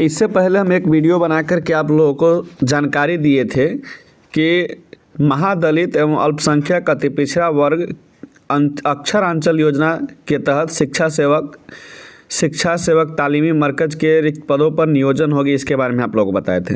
इससे पहले हम एक वीडियो बना कर के आप लोगों को जानकारी दिए थे कि महादलित एवं अल्पसंख्यक अति पिछड़ा वर्ग अक्षर अंचल योजना के तहत शिक्षा सेवक तालीमी मरकज़ के रिक्त पदों पर नियोजन होगी। इसके बारे में आप लोगों को बताए थे।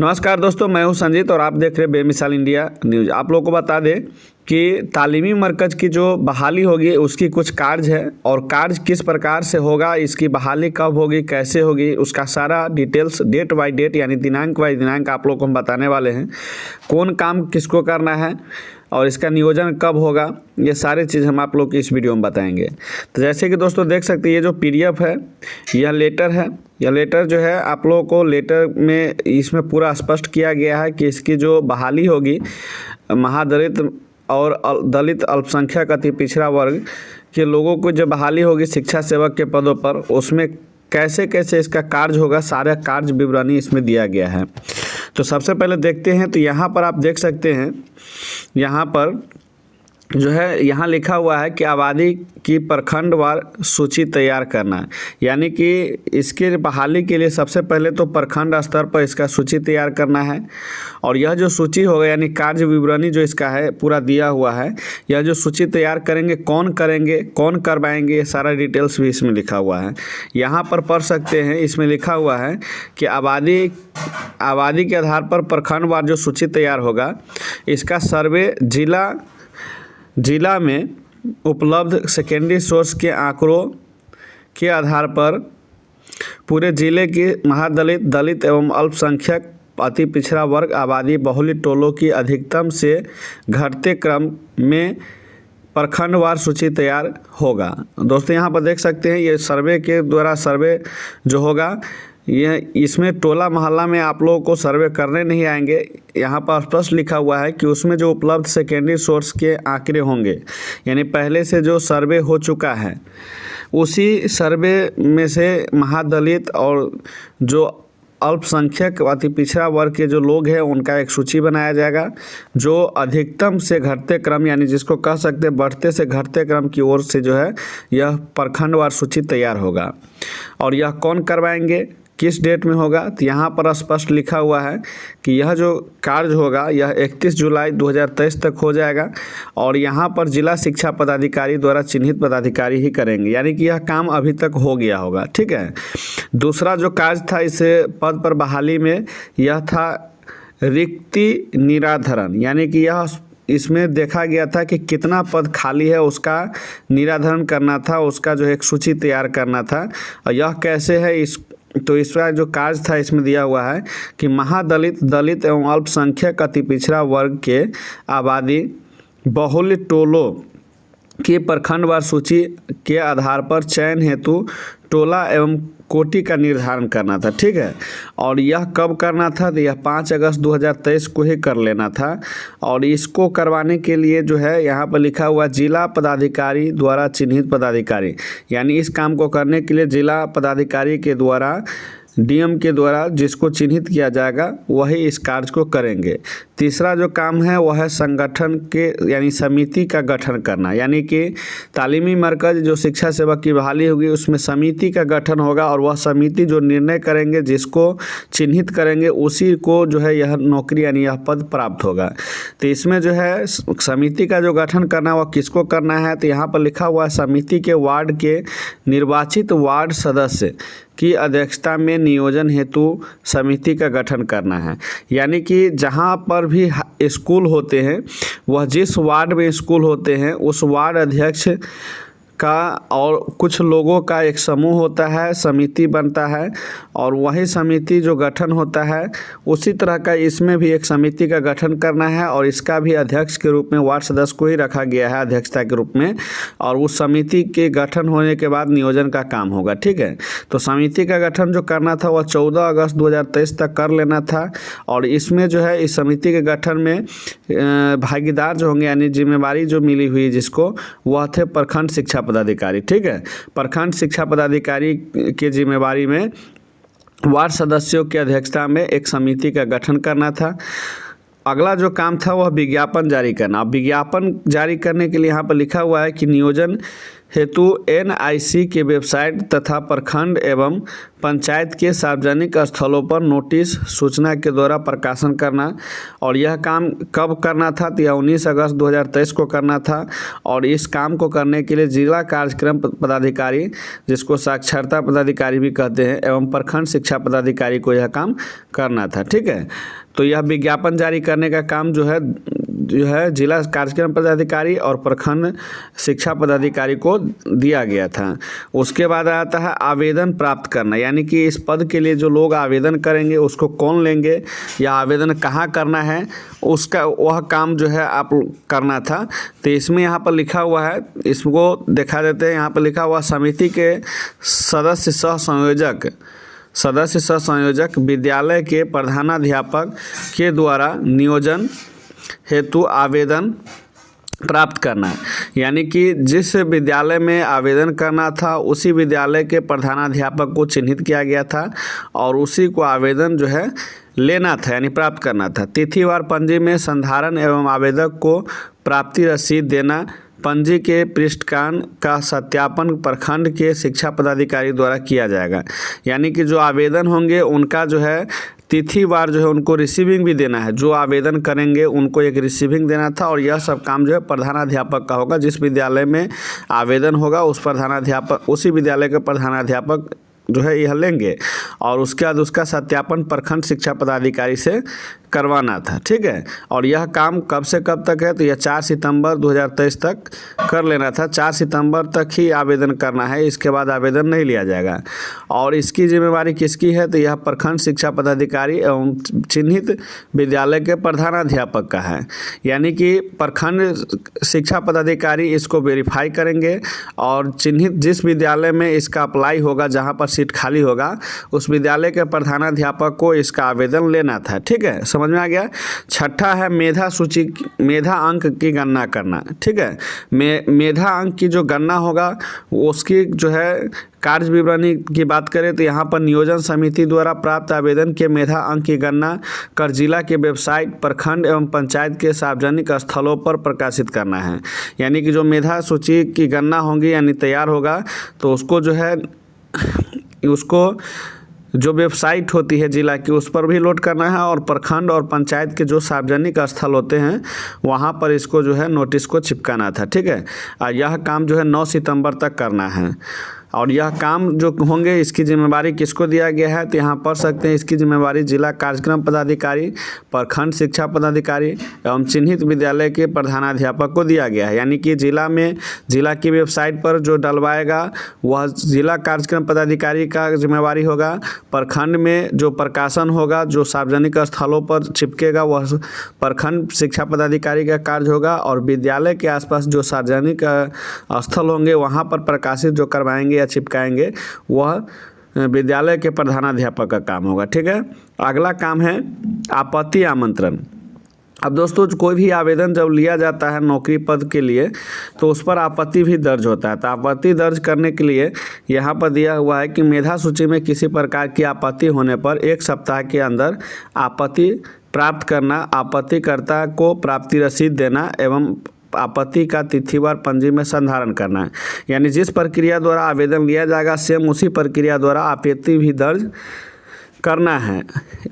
नमस्कार दोस्तों, मैं हूं संजीत और आप देख रहे हैं बेमिसाल इंडिया न्यूज़। आप लोगों को बता दें कि तालीमी मरकज़ की जो बहाली होगी उसकी कुछ कार्य है और कार्य किस प्रकार से होगा, इसकी बहाली कब होगी, कैसे होगी, उसका सारा डिटेल्स डेट बाय डेट यानी दिनांक बाय दिनांक आप लोगों को हम बताने वाले हैं। कौन काम किसको करना है और इसका नियोजन कब होगा, ये सारी चीज़ हम आप लोग को इस वीडियो में बताएंगे। तो जैसे कि दोस्तों देख सकते हैं, ये जो पीडीएफ है यह लेटर है। यह लेटर जो है आप लोगों को लेटर में इसमें पूरा स्पष्ट किया गया है कि इसकी जो बहाली होगी महादलित और दलित अल्पसंख्यक अति पिछड़ा वर्ग के लोगों को जो बहाली होगी शिक्षा सेवक के पदों पर, उसमें कैसे कैसे इसका कार्य होगा, सारा कार्य विवरणी इसमें दिया गया है। तो सबसे पहले देखते हैं। तो यहाँ पर आप देख सकते हैं, यहाँ पर जो है यहाँ लिखा हुआ है कि आबादी की प्रखंडवार सूची तैयार करना, यानी कि इसके बहाली के लिए सबसे पहले तो प्रखंड स्तर पर इसका सूची तैयार करना है। और यह जो सूची होगा यानी कार्य विवरणी जो इसका है पूरा दिया हुआ है। यह जो सूची तैयार करेंगे, कौन करवाएंगे, ये सारा डिटेल्स भी इसमें लिखा हुआ है। यहाँ पर पढ़ सकते हैं, इसमें लिखा हुआ है कि आबादी के आधार पर प्रखंडवार जो सूची तैयार होगा, इसका सर्वे जिला में उपलब्ध सेकेंडरी सोर्स के आंकड़ों के आधार पर पूरे जिले की महादलित, दलित एवं अल्पसंख्यक अति पिछड़ा वर्ग आबादी बहुल्य टोलों की अधिकतम से घटते क्रम में प्रखंडवार सूची तैयार होगा। दोस्तों यहाँ पर देख सकते हैं, ये सर्वे के द्वारा सर्वे जो होगा, यह इसमें टोला मोहल्ला में आप लोगों को सर्वे करने नहीं आएंगे। यहाँ पर स्पष्ट लिखा हुआ है कि उसमें जो उपलब्ध सेकेंडरी सोर्स के आंकड़े होंगे, यानी पहले से जो सर्वे हो चुका है उसी सर्वे में से महादलित और जो अल्पसंख्यक अति पिछड़ा वर्ग के जो लोग हैं उनका एक सूची बनाया जाएगा, जो अधिकतम से घटते क्रम यानी जिसको कह सकते हैं बढ़ते से घटते क्रम की ओर से जो है यह प्रखंडवार सूची तैयार होगा। और यह कौन करवाएंगे, किस डेट में होगा, तो यहाँ पर स्पष्ट लिखा हुआ है कि यह जो कार्य होगा यह 31 जुलाई 2023 तक हो जाएगा। और यहाँ पर जिला शिक्षा पदाधिकारी द्वारा चिन्हित पदाधिकारी ही करेंगे, यानी कि यह काम अभी तक हो गया होगा। ठीक है। दूसरा जो कार्य था इस पद पर बहाली में, यह था रिक्ति निराधरण, यानी कि यह इसमें देखा गया था कि कितना पद खाली है उसका निराधरण करना था, उसका जो एक सूची तैयार करना था। और यह कैसे है, इसका जो कार्य था इसमें दिया हुआ है कि महादलित, दलित एवं अल्पसंख्यक अति पिछड़ा वर्ग के आबादी बहुल्य टोलों की प्रखंडवार सूची के आधार पर चयन हेतु टोला एवं कोटि का निर्धारण करना था। ठीक है। और यह कब करना था, तो यह 5 अगस्त 2023 को ही कर लेना था। और इसको करवाने के लिए जो है यहाँ पर लिखा हुआ जिला पदाधिकारी द्वारा चिन्हित पदाधिकारी, यानी इस काम को करने के लिए जिला पदाधिकारी के द्वारा डीएम के द्वारा जिसको चिन्हित किया जाएगा वही इस कार्य को करेंगे। तीसरा जो काम है वह है संगठन के यानी समिति का गठन करना, यानी कि तालीमी मरकज़ जो शिक्षा सेवक की बहाली होगी उसमें समिति का गठन होगा और वह समिति जो निर्णय करेंगे, जिसको चिन्हित करेंगे, उसी को जो है यह नौकरी यानी यह पद प्राप्त होगा। तो इसमें जो है समिति का जो गठन करना वह किसको करना है, तो यहाँ पर लिखा हुआ है समिति के वार्ड के निर्वाचित वार्ड सदस्य की अध्यक्षता में नियोजन हेतु समिति का गठन करना है। यानी कि जहाँ पर भी स्कूल होते हैं, वह जिस वार्ड में स्कूल होते हैं उस वार्ड अध्यक्ष का और कुछ लोगों का एक समूह होता है, समिति बनता है और वही समिति जो गठन होता है उसी तरह का इसमें भी एक समिति का गठन करना है और इसका भी अध्यक्ष के रूप में वार्ड सदस्य को ही रखा गया है अध्यक्षता के रूप में। और उस समिति के गठन होने के बाद नियोजन का काम होगा। ठीक है। तो समिति का गठन जो करना था वह 14 अगस्त 2023 तक कर लेना था। और इसमें जो है इस समिति के गठन में भागीदार जो होंगे यानी जिम्मेवारी जो मिली हुई जिसको, वह थे प्रखंड शिक्षा पदाधिकारी। ठीक है। प्रखंड शिक्षा पदाधिकारी की जिम्मेवारी में वार्ड सदस्यों की अध्यक्षता में एक समिति का गठन करना था। अगला जो काम था वह विज्ञापन जारी करना। विज्ञापन जारी करने के लिए यहाँ पर लिखा हुआ है कि नियोजन हेतु NIC के वेबसाइट तथा प्रखंड एवं पंचायत के सार्वजनिक स्थलों पर नोटिस सूचना के द्वारा प्रकाशन करना। और यह काम कब करना था, तो यह 19 अगस्त 2023 को करना था। और इस काम को करने के लिए जिला कार्यक्रम पदाधिकारी, जिसको साक्षरता पदाधिकारी भी कहते हैं, एवं प्रखंड शिक्षा पदाधिकारी को यह काम करना था। ठीक है, तो यह विज्ञापन जारी करने का काम जो है जिला कार्यक्रम पदाधिकारी और प्रखंड शिक्षा पदाधिकारी को दिया गया था। उसके बाद आता है आवेदन प्राप्त करना, यानी कि इस पद के लिए जो लोग आवेदन करेंगे उसको कौन लेंगे या आवेदन कहाँ करना है, उसका वह काम जो है आप करना था। तो इसमें यहाँ पर लिखा हुआ है, इसको दिखा देते हैं। यहाँ पर लिखा हुआ समिति के सदस्य सह संयोजक विद्यालय के प्रधानाध्यापक के द्वारा नियोजन हेतु आवेदन प्राप्त करना। यानी कि जिस विद्यालय में आवेदन करना था उसी विद्यालय के प्रधानाध्यापक को चिन्हित किया गया था और उसी को आवेदन जो है लेना था, यानी प्राप्त करना था। तिथिवार पंजी में संधारण एवं आवेदक को प्राप्ति रसीद देना। पंजी के पृष्ठकान का सत्यापन प्रखंड के शिक्षा पदाधिकारी द्वारा किया जाएगा। यानी कि जो आवेदन होंगे उनका जो है तिथिवार जो है उनको रिसीविंग भी देना है। जो आवेदन करेंगे उनको एक रिसीविंग देना था। और यह सब काम जो है प्रधानाध्यापक का होगा। जिस विद्यालय में आवेदन होगा उसी विद्यालय के प्रधानाध्यापक जो है यह लेंगे और उसके बाद उसका सत्यापन प्रखंड शिक्षा पदाधिकारी से करवाना था। ठीक है, और यह काम कब से कब तक है, तो यह 4 सितंबर 2023 तक कर लेना था। 4 सितंबर तक ही आवेदन करना है, इसके बाद आवेदन नहीं लिया जाएगा। और इसकी जिम्मेवारी किसकी है, तो यह प्रखंड शिक्षा पदाधिकारी एवं चिन्हित विद्यालय के प्रधानाध्यापक का है। यानी कि प्रखंड शिक्षा पदाधिकारी इसको वेरीफाई करेंगे और चिन्हित जिस विद्यालय में इसका अप्लाई होगा, जहाँ पर सीट खाली होगा, उस विद्यालय के प्रधानाध्यापक को इसका आवेदन लेना था। ठीक है, समझ में आ गया। छठा है मेधा अंक की गणना करना। ठीक है, मेधा अंक की जो गणना होगा उसकी जो है कार्य विवरणी की बात करें तो यहाँ पर नियोजन समिति द्वारा प्राप्त आवेदन के मेधा अंक की गणना कर जिला के वेबसाइट प्रखंड एवं पंचायत के सार्वजनिक स्थलों पर प्रकाशित करना है। यानी कि जो मेधा सूची की गणना होगी यानी तैयार होगा तो उसको जो है जो वेबसाइट होती है जिला की उस पर भी लोड करना है और प्रखंड और पंचायत के जो सार्वजनिक स्थल होते हैं वहाँ पर इसको जो है नोटिस को चिपकाना था। ठीक है, यह काम जो है 9 सितंबर तक करना है। और यह काम जो होंगे इसकी जिम्मेवारी किसको दिया गया है, तो यहाँ पढ़ सकते हैं। इसकी जिम्मेवारी जिला कार्यक्रम पदाधिकारी, प्रखंड शिक्षा पदाधिकारी एवं चिन्हित विद्यालय के प्रधानाध्यापक को दिया गया है। यानी कि जिला की वेबसाइट पर जो डलवाएगा वह जिला कार्यक्रम पदाधिकारी का जिम्मेवारी होगा। प्रखंड में जो प्रकाशन होगा, जो सार्वजनिक स्थलों पर चिपकेगा, वह प्रखंड शिक्षा पदाधिकारी का कार्य होगा। और विद्यालय के आसपास जो सार्वजनिक स्थल होंगे वहाँ पर प्रकाशित जो करवाएंगे या चिपकाएंगे वह विद्यालय के प्रधानाध्यापक का काम होगा। ठीक है, अगला काम है आपत्ति आमंत्रण। अब दोस्तों कोई भी आवेदन जब लिया जाता है नौकरी पद के लिए तो उस पर आपत्ति भी दर्ज होता है। तो आपत्ति दर्ज करने के लिए यहाँ पर दिया हुआ है कि मेधा सूची में किसी प्रकार की आपत्ति होने पर 1 सप्ताह के अंदर आपत्ति प्राप्त करना, आपत्तिकर्ता को प्राप्ति रसीद देना एवं आपत्ति का तिथिवार पंजी में संधारण करना है। यानी जिस प्रक्रिया द्वारा आवेदन लिया जाएगा सेम उसी प्रक्रिया द्वारा आपत्ति भी दर्ज करना है।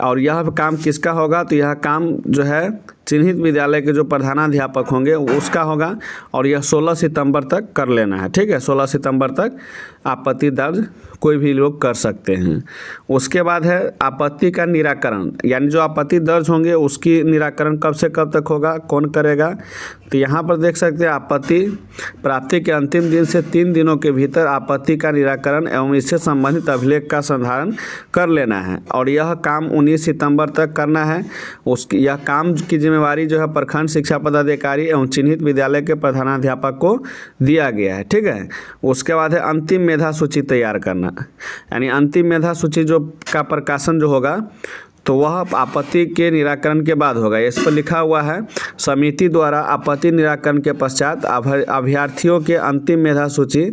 और यह काम किसका होगा, तो यह काम जो है चिन्हित विद्यालय के जो प्रधानाध्यापक होंगे उसका होगा। और यह 16 सितंबर तक कर लेना है। ठीक है, 16 सितंबर तक आपत्ति दर्ज कोई भी लोग कर सकते हैं। उसके बाद है आपत्ति का निराकरण। यानी जो आपत्ति दर्ज होंगे उसकी निराकरण कब से कब तक होगा, कौन करेगा, तो यहाँ पर देख सकते हैं आपत्ति प्राप्ति के अंतिम दिन से 3 दिनों के भीतर आपत्ति का निराकरण एवं इससे संबंधित अभिलेख का संधारण कर लेना है। और यह काम 19 सितंबर तक करना है। यह काम की जिम्मेवारी जो है प्रखंड शिक्षा पदाधिकारी एवं चिन्हित विद्यालय के प्रधानाध्यापक को दिया गया है। ठीक है, उसके बाद है अंतिम मेधा सूची तैयार करना। यानी अंतिम मेधा सूची जो का प्रकाशन जो होगा तो वह आपत्ति के निराकरण के बाद होगा। इस पर लिखा हुआ है समिति द्वारा आपत्ति निराकरण के पश्चात अभ्यर्थियों के अंतिम मेधा सूची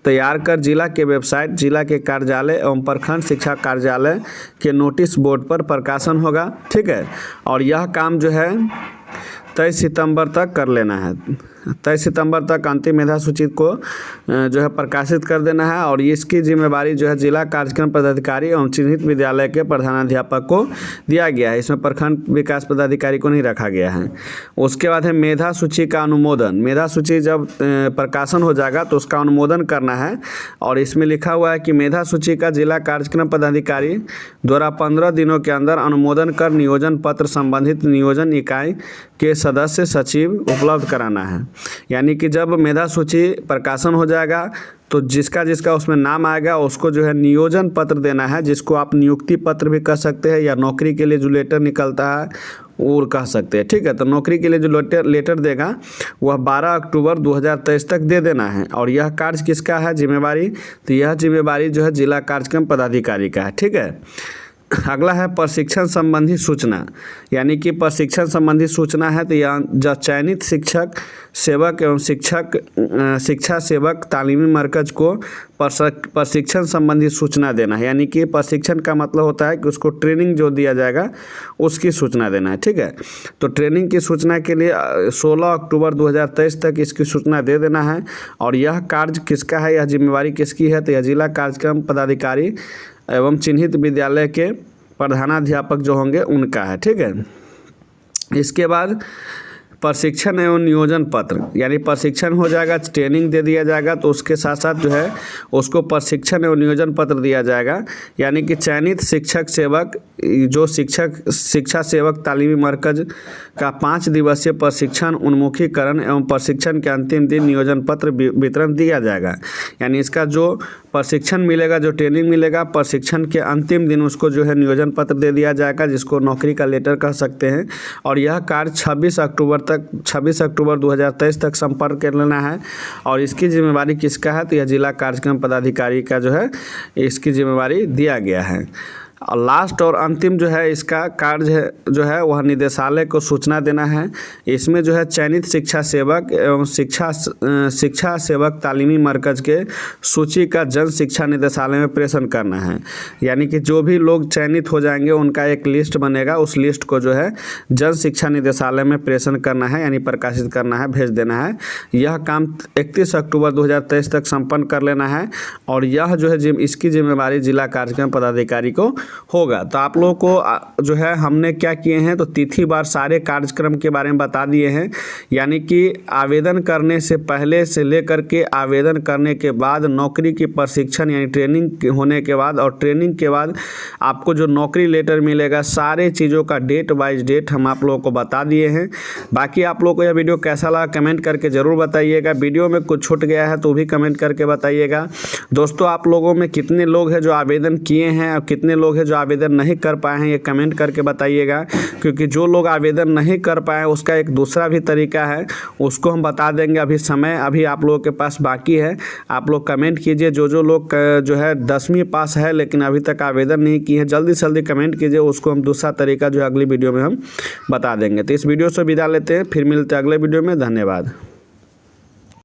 तैयार कर जिला के वेबसाइट, जिला के कार्यालय एवं प्रखंड शिक्षा कार्यालय के नोटिस बोर्ड पर प्रकाशन होगा। ठीक है, और यह काम जो है 23 सितंबर तक कर लेना है। 23 सितंबर तक अंतिम मेधा सूची को जो है प्रकाशित कर देना है और इसकी जिम्मेवारी जो है जिला कार्यक्रम पदाधिकारी एवं चिन्हित विद्यालय के प्रधानाध्यापक को दिया गया है। इसमें प्रखंड विकास पदाधिकारी को नहीं रखा गया है। उसके बाद है मेधा सूची का अनुमोदन। मेधा सूची जब प्रकाशन हो जाएगा तो उसका अनुमोदन करना है और इसमें लिखा हुआ है कि मेधा सूची का जिला कार्यक्रम पदाधिकारी द्वारा 15 दिनों के अंदर अनुमोदन कर नियोजन पत्र संबंधित नियोजन इकाई के सदस्य सचिव उपलब्ध कराना है। यानी कि जब मेधा सूची प्रकाशन हो जाएगा तो जिसका जिसका उसमें नाम आएगा उसको जो है नियोजन पत्र देना है, जिसको आप नियुक्ति पत्र भी कह सकते हैं या नौकरी के लिए जो लेटर निकलता है वो कह सकते हैं। ठीक है, तो नौकरी के लिए जो लेटर देगा वह 12 अक्टूबर 2023 तक दे देना है। और यह कार्य किसका है जिम्मेवारी, तो यह जिम्मेवारी जो है जिला कार्यक्रम पदाधिकारी का है। ठीक है, अगला है प्रशिक्षण संबंधी सूचना। यानी कि प्रशिक्षण संबंधी सूचना है तो यह जो चयनित शिक्षक सेवक एवं शिक्षा सेवक तालीमी मरकज को प्रशिक्षण संबंधी सूचना देना है। यानी कि प्रशिक्षण का मतलब होता है कि उसको ट्रेनिंग जो दिया जाएगा उसकी सूचना देना है। ठीक है, तो ट्रेनिंग की सूचना के लिए 16 अक्टूबर 2023 तक इसकी सूचना दे देना है। और यह कार्य किसका है, यह जिम्मेवारी किसकी है, तो यह जिला कार्यक्रम पदाधिकारी एवं चिन्हित विद्यालय के प्रधानाध्यापक जो होंगे उनका है। ठीक है, इसके बाद प्रशिक्षण एवं नियोजन पत्र, यानी प्रशिक्षण हो जाएगा, ट्रेनिंग दे दिया जाएगा तो उसके साथ साथ जो है उसको प्रशिक्षण एवं नियोजन पत्र दिया जाएगा। यानी कि चयनित शिक्षक सेवक जो शिक्षा सेवक तालीमी मरकज का 5 दिवसीय प्रशिक्षण उन्मुखीकरण एवं प्रशिक्षण के अंतिम दिन नियोजन पत्र वितरण दिया जाएगा। यानी इसका जो प्रशिक्षण मिलेगा, जो ट्रेनिंग मिलेगा, प्रशिक्षण के अंतिम दिन उसको जो है नियोजन पत्र दे दिया जाएगा, जिसको नौकरी का लेटर कह सकते हैं। और यह कार्य 26 अक्टूबर 2023 तक संपर्क कर लेना है। और इसकी जिम्मेवारी किसका है, तो यह जिला कार्यक्रम पदाधिकारी का जो है इसकी जिम्मेवारी दिया गया है। और लास्ट और अंतिम जो है इसका कार्य जो है वह निदेशालय को सूचना देना है। इसमें जो है चयनित शिक्षा सेवक एवं शिक्षा सेवक तालीमी मरकज के सूची का जन शिक्षा निदेशालय में प्रेषण करना है। यानी कि जो भी लोग चयनित हो जाएंगे उनका एक लिस्ट बनेगा, उस लिस्ट को जो है जन शिक्षा निदेशालय में प्रेषण करना है, यानी प्रकाशित करना है, भेज देना है। यह काम 31 अक्टूबर 2023 तक संपन्न कर लेना है। और यह जो है इसकी जिम्मेवारी जिला कार्यक्रम पदाधिकारी को होगा। तो आप लोगों को जो है हमने क्या किए हैं, तो तिथिवार सारे कार्यक्रम के बारे में बता दिए हैं। यानी कि आवेदन करने से पहले से लेकर के आवेदन करने के बाद नौकरी की प्रशिक्षण यानी ट्रेनिंग होने के बाद और ट्रेनिंग के बाद आपको जो नौकरी लेटर मिलेगा, सारे चीज़ों का डेट वाइज डेट हम आप लोगों को बता दिए हैं। बाकी आप लोगों को यह वीडियो कैसा लगा कमेंट करके ज़रूर बताइएगा। वीडियो में कुछ छूट गया है तो भी कमेंट करके बताइएगा। दोस्तों, आप लोगों में कितने लोग हैं जो आवेदन किए हैं और कितने लोग हैं जो आवेदन नहीं कर पाए हैं, ये कमेंट करके बताइएगा। क्योंकि जो लोग आवेदन नहीं कर पाए उसका एक दूसरा भी तरीका है, उसको हम बता देंगे। अभी आप लोगों के पास बाकी है। आप लोग कमेंट कीजिए। जो लोग जो है 10वीं पास है लेकिन अभी तक आवेदन नहीं किए हैं, जल्दी से जल्दी कमेंट कीजिए, उसको हम दूसरा तरीका जो है अगली वीडियो में हम बता देंगे। तो इस वीडियो से विदा लेते हैं, फिर मिलते हैं अगले वीडियो में। धन्यवाद।